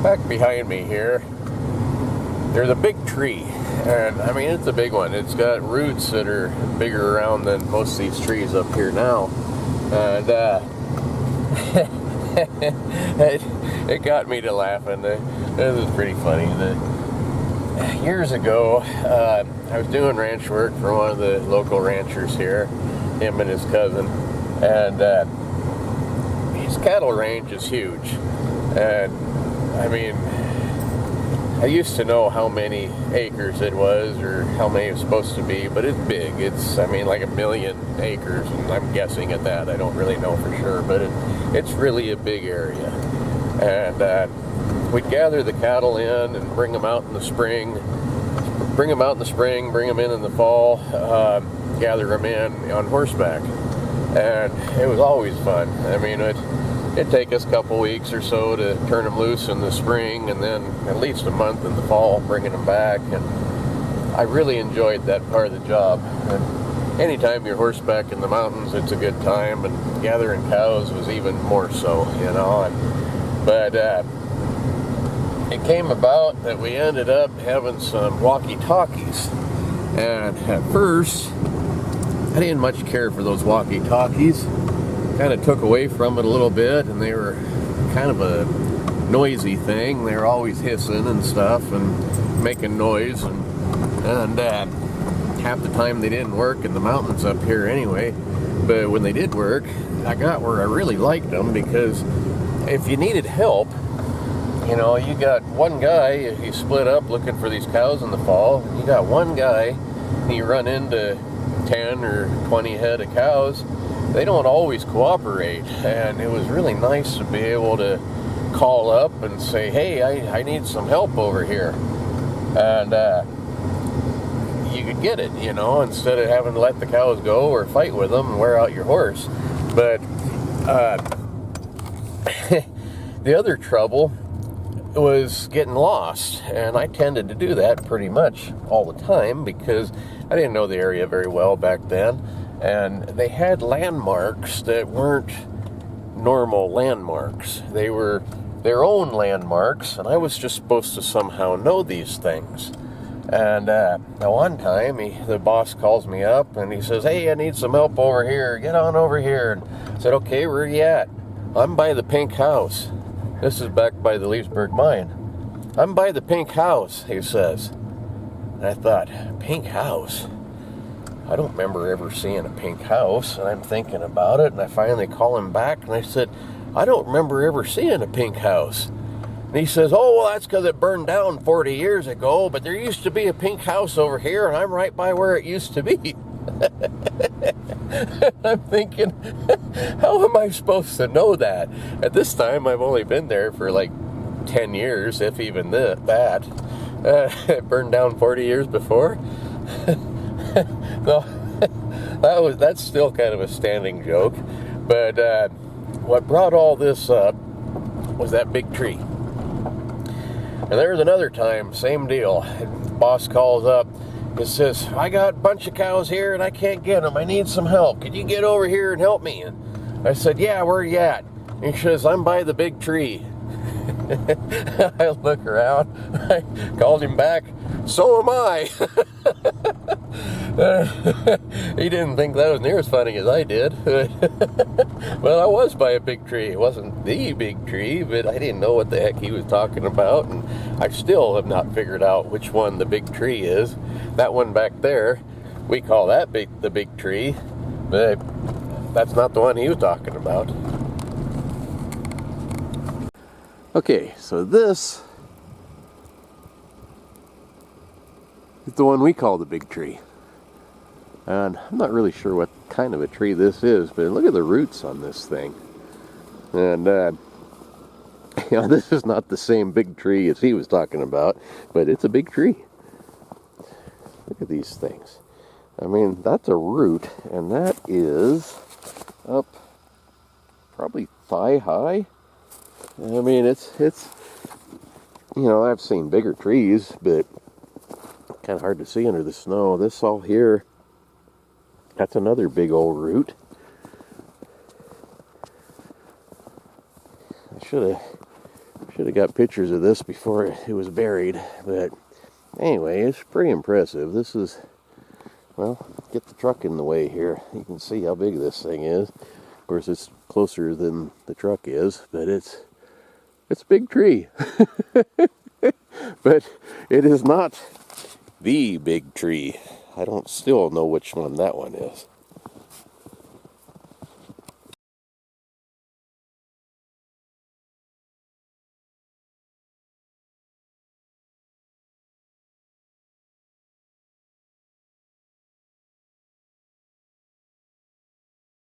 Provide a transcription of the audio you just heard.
Back behind me here, there's a big tree, and I mean it's a big one. It's got roots that are bigger around than most of these trees up here now, and it got me to laughing. This is pretty funny. Years ago, I was doing ranch work for one of the local ranchers here, him and his cousin, and his cattle range is huge, and I mean, I used to know how many acres it was or how many it was supposed to be, but it's big. It's, I mean, like 1 million acres, and I'm guessing at that. I don't really know for sure, but it's really a big area. And we'd gather the cattle in and bring them out in the spring, bring them in the fall, gather them in on horseback. And it was always fun. I mean, it'd take us a couple weeks or so to turn them loose in the spring, and then at least a month in the fall bringing them back. And I really enjoyed that part of the job. And anytime you're horseback in the mountains, it's a good time, and gathering cows was even more so, you know. But it came about that we ended up having some walkie-talkies, and at first I didn't much care for those walkie-talkies. Kind of took away from it a little bit, and they were kind of a noisy thing. They were always hissing and stuff and making noise, and half the time they didn't work in the mountains up here anyway. But when they did work, I got where I really liked them, because if you needed help, you know, you got one guy, you split up looking for these cows in the fall, you got one guy, and you run into 10 or 20 head of cows. They don't always cooperate, and it was really nice to be able to call up and say, hey, I need some help over here, and you could get it, you know, instead of having to let the cows go or fight with them and wear out your horse. But the other trouble was getting lost, and I tended to do that pretty much all the time because I didn't know the area very well back then. And they had landmarks that weren't normal landmarks. They were their own landmarks, and I was just supposed to somehow know these things. And one time, the boss calls me up, and he says, hey, I need some help over here. Get on over here. And I said, okay, where are you at? I'm by the Pink House. This is back by the Leesburg Mine. I'm by the Pink House, he says. And I thought, Pink House? I don't remember ever seeing a pink house, and I'm thinking about it, and I finally call him back, and I said, I don't remember ever seeing a pink house. And he says, oh, well, that's because it burned down 40 years ago, but there used to be a pink house over here, and I'm right by where it used to be. I'm thinking, how am I supposed to know that? At this time, I've only been there for like 10 years, if even that. It burned down 40 years before. No, that's still kind of a standing joke, but what brought all this up was that big tree. And there was another time, same deal. The boss calls up and says, I got a bunch of cows here and I can't get them. I need some help. Could you get over here and help me? And I said, yeah, where are you at? And he says, I'm by the big tree. I look around, I called him back, so am I. He didn't think that was near as funny as I did. Well, I was by a big tree. It wasn't the big tree, but I didn't know what the heck he was talking about, and I still have not figured out which one the big tree is. That one back there, we call that the big tree, but that's not the one he was talking about. Okay, so this is the one we call the big tree. And I'm not really sure what kind of a tree this is, but look at the roots on this thing. And, you know, this is not the same big tree as he was talking about, but it's a big tree. Look at these things. I mean, that's a root, and that is up probably thigh high. I mean, it's you know, I've seen bigger trees, but kind of hard to see under the snow. This all here, that's another big old root. I should Should have got pictures of this before it was buried, but anyway, it's pretty impressive. This is, well, get the truck in the way here. You can see how big this thing is. Of course, it's closer than the truck is, but it's a big tree. But it is not the big tree. I don't still know which one that one is.